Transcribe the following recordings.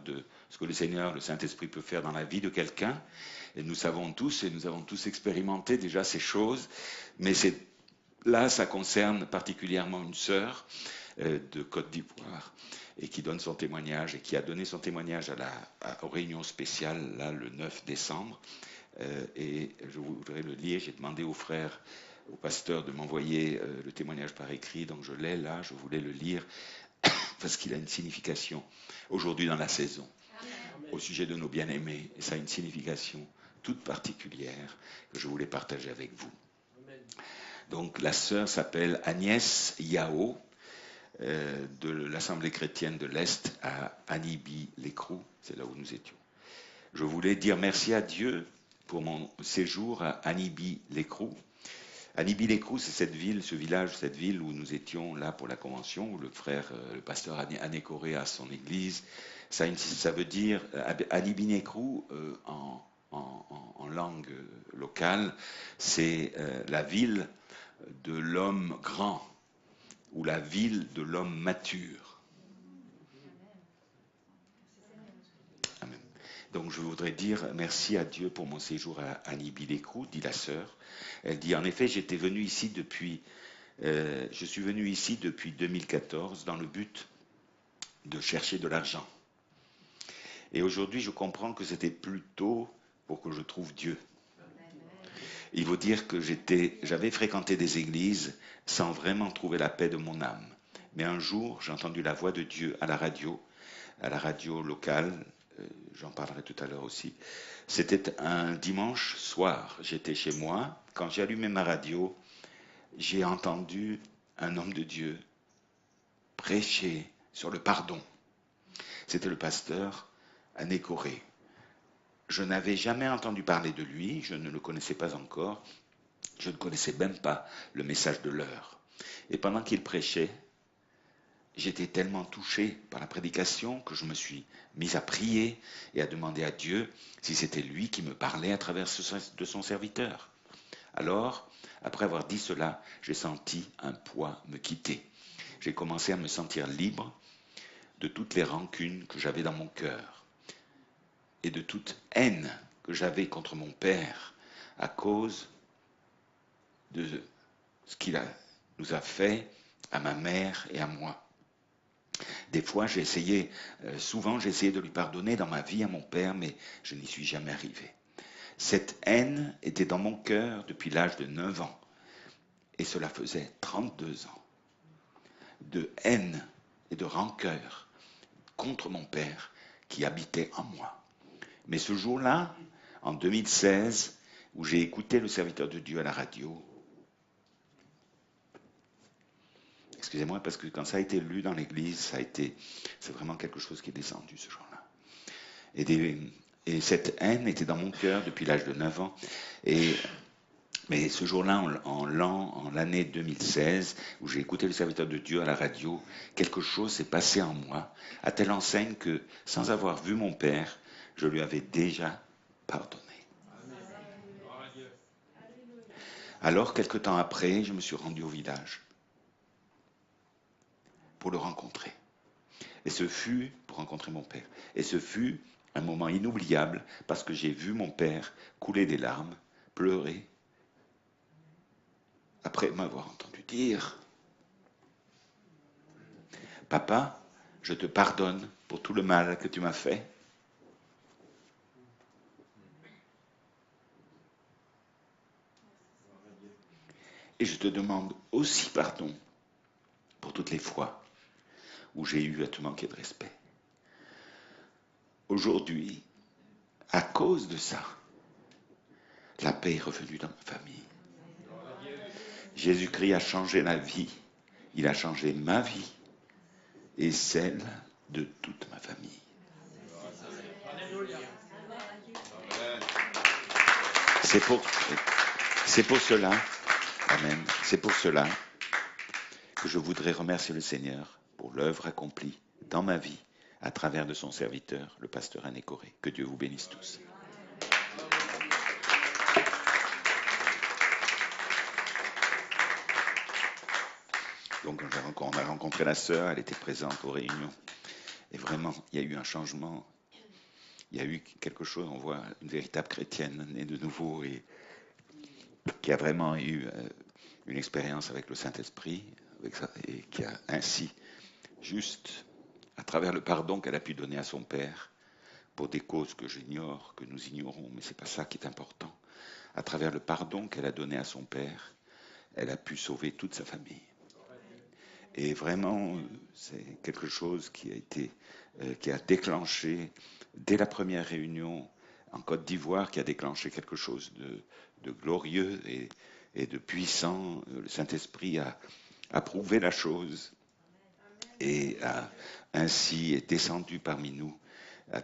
de ce que le Seigneur, le Saint-Esprit peut faire dans la vie de quelqu'un. Et nous savons tous, et nous avons tous expérimenté déjà ces choses, mais là, ça concerne particulièrement une sœur de Côte d'Ivoire, et qui donne son témoignage, et qui a donné son témoignage aux réunions spéciales, là, le 9 décembre. Et je voudrais le lire. J'ai demandé au pasteur de m'envoyer le témoignage par écrit, donc je l'ai là, je voulais le lire, parce qu'il a une signification aujourd'hui dans la saison, au sujet de nos bien-aimés, et ça a une signification toute particulière que je voulais partager avec vous. Donc la sœur s'appelle Agnès Yao, de l'Assemblée chrétienne de l'Est à Anibi-Lécrou, c'est là où nous étions. Je voulais dire merci à Dieu pour mon séjour à Anibi-Lécrou. Anibi-Lécrou, c'est cette ville où nous étions là pour la convention, où le pasteur Anécoré a son église. Ça veut dire, Anibi-Lécrou, en langue locale, c'est la ville de l'homme grand, ou la ville de l'homme mature. Amen. Donc je voudrais dire merci à Dieu pour mon séjour à Anibi-Lécrou, dit la sœur. Elle dit, en effet, je suis venu ici depuis 2014 dans le but de chercher de l'argent. Et aujourd'hui, je comprends que c'était plutôt pour que je trouve Dieu. Il faut dire que j'avais fréquenté des églises sans vraiment trouver la paix de mon âme. Mais un jour, j'ai entendu la voix de Dieu à la radio locale, j'en parlerai tout à l'heure aussi. C'était un dimanche soir, j'étais chez moi. Quand j'ai allumé ma radio, j'ai entendu un homme de Dieu prêcher sur le pardon. C'était le pasteur Anécoré. Je n'avais jamais entendu parler de lui, je ne le connaissais pas encore, je ne connaissais même pas le message de l'heure. Et pendant qu'il prêchait, j'étais tellement touché par la prédication que je me suis mis à prier et à demander à Dieu si c'était lui qui me parlait à travers de son serviteur. Alors, après avoir dit cela, j'ai senti un poids me quitter. J'ai commencé à me sentir libre de toutes les rancunes que j'avais dans mon cœur et de toute haine que j'avais contre mon père à cause de ce qu'il nous a fait à ma mère et à moi. Des fois, souvent j'ai essayé de lui pardonner dans ma vie à mon père, mais je n'y suis jamais arrivé. Cette haine était dans mon cœur depuis l'âge de 9 ans, et cela faisait 32 ans de haine et de rancœur contre mon père qui habitait en moi. Mais ce jour-là, en 2016, où j'ai écouté le serviteur de Dieu à la radio, excusez-moi, parce que quand ça a été lu dans l'église, c'est vraiment quelque chose qui est descendu ce jour-là. Et cette haine était dans mon cœur depuis l'âge de 9 ans. Mais ce jour-là, en l'année 2016, où j'ai écouté le serviteur de Dieu à la radio, quelque chose s'est passé en moi, à telle enseigne que, sans avoir vu mon père, je lui avais déjà pardonné. Alors, quelque temps après, je me suis rendu au village pour le rencontrer. Et ce fut, pour rencontrer mon père, et ce fut un moment inoubliable parce que j'ai vu mon père couler des larmes, pleurer, après m'avoir entendu dire « Papa, je te pardonne pour tout le mal que tu m'as fait. » Et je te demande aussi pardon pour toutes les fois où j'ai eu à te manquer de respect. Aujourd'hui, à cause de ça, la paix est revenue dans ma famille. Jésus-Christ a changé la vie. Il a changé ma vie et celle de toute ma famille. C'est pour cela, amen, c'est pour cela que je voudrais remercier le Seigneur pour l'œuvre accomplie dans ma vie à travers de son serviteur, le pasteur Anécoré. Que Dieu vous bénisse tous. Donc on a rencontré la sœur, elle était présente aux réunions. Et vraiment, il y a eu un changement il y a eu quelque chose, on voit une véritable chrétienne née de nouveau et qui a vraiment eu une expérience avec le Saint-Esprit, et qui a ainsi, juste à travers le pardon qu'elle a pu donner à son père, pour des causes que j'ignore, que nous ignorons, mais c'est pas ça qui est important. À travers le pardon qu'elle a donné à son père, elle a pu sauver toute sa famille. Et vraiment, c'est quelque chose qui a déclenché, dès la première réunion en Côte d'Ivoire, qui a déclenché quelque chose de glorieux et de puissant. Le Saint-Esprit a prouvé la chose et a ainsi est descendu parmi nous à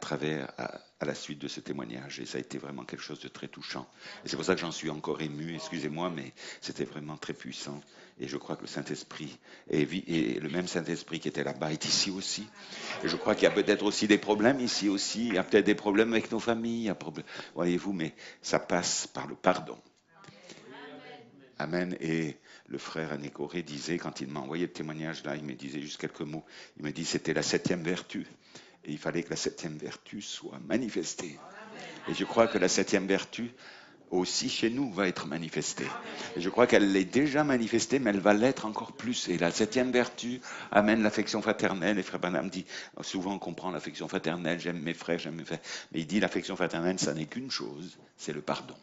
la suite de ce témoignage. Et ça a été vraiment quelque chose de très touchant. Et c'est pour ça que j'en suis encore ému, excusez-moi, mais c'était vraiment très puissant. Et je crois que le Saint-Esprit, et le même Saint-Esprit qui était là-bas, est ici aussi. Et je crois qu'il y a peut-être aussi des problèmes ici aussi. Il y a peut-être des problèmes avec nos familles, voyez-vous, mais ça passe par le pardon. Amen. Et le frère Anécoré disait, quand il m'a envoyé le témoignage là, il me disait juste quelques mots. Il me dit c'était la 7e vertu. Et il fallait que la 7e vertu soit manifestée. Et je crois que la 7e vertu aussi chez nous va être manifestée. Et je crois qu'elle l'est déjà manifestée, mais elle va l'être encore plus. Et la 7e vertu amène l'affection fraternelle. Et frère Branham dit, souvent on comprend l'affection fraternelle, j'aime mes frères, mais il dit l'affection fraternelle, ça n'est qu'une chose, c'est le pardon.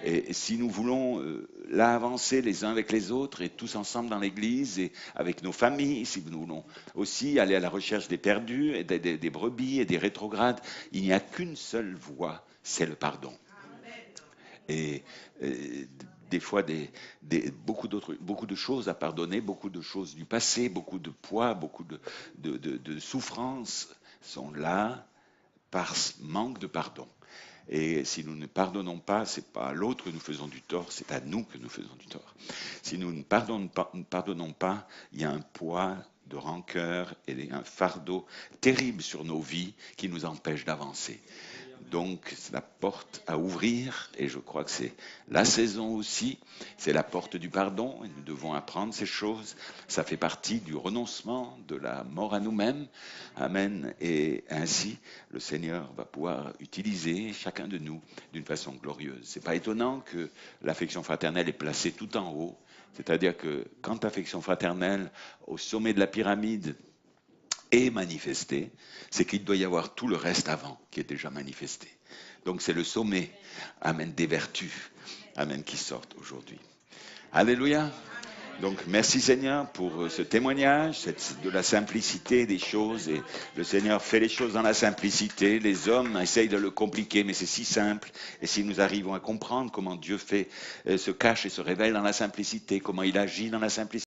Et si nous voulons là avancer les uns avec les autres et tous ensemble dans l'Église et avec nos familles, si nous voulons aussi aller à la recherche des perdus, et des brebis et des rétrogrades, il n'y a qu'une seule voie, c'est le pardon. Et des fois, beaucoup de choses à pardonner, beaucoup de choses du passé, beaucoup de poids, beaucoup de souffrances sont là par manque de pardon. Et si nous ne pardonnons pas, c'est pas à l'autre que nous faisons du tort, c'est à nous que nous faisons du tort. Si nous ne pardonnons pas, il y a un poids de rancœur et un fardeau terrible sur nos vies qui nous empêche d'avancer. Donc, c'est la porte à ouvrir, et je crois que c'est la saison aussi, c'est la porte du pardon, et nous devons apprendre ces choses. Ça fait partie du renoncement, de la mort à nous-mêmes. Amen. Et ainsi, le Seigneur va pouvoir utiliser chacun de nous d'une façon glorieuse. C'est pas étonnant que l'affection fraternelle est placée tout en haut. C'est-à-dire que quand l'affection fraternelle, au sommet de la pyramide, est manifesté, c'est qu'il doit y avoir tout le reste avant qui est déjà manifesté. Donc c'est le sommet, amen, des vertus, amen, qui sortent aujourd'hui. Alléluia. Donc merci Seigneur pour ce témoignage, de la simplicité des choses. Et le Seigneur fait les choses dans la simplicité. Les hommes essayent de le compliquer, mais c'est si simple. Et si nous arrivons à comprendre comment Dieu fait, se cache et se révèle dans la simplicité, comment il agit dans la simplicité,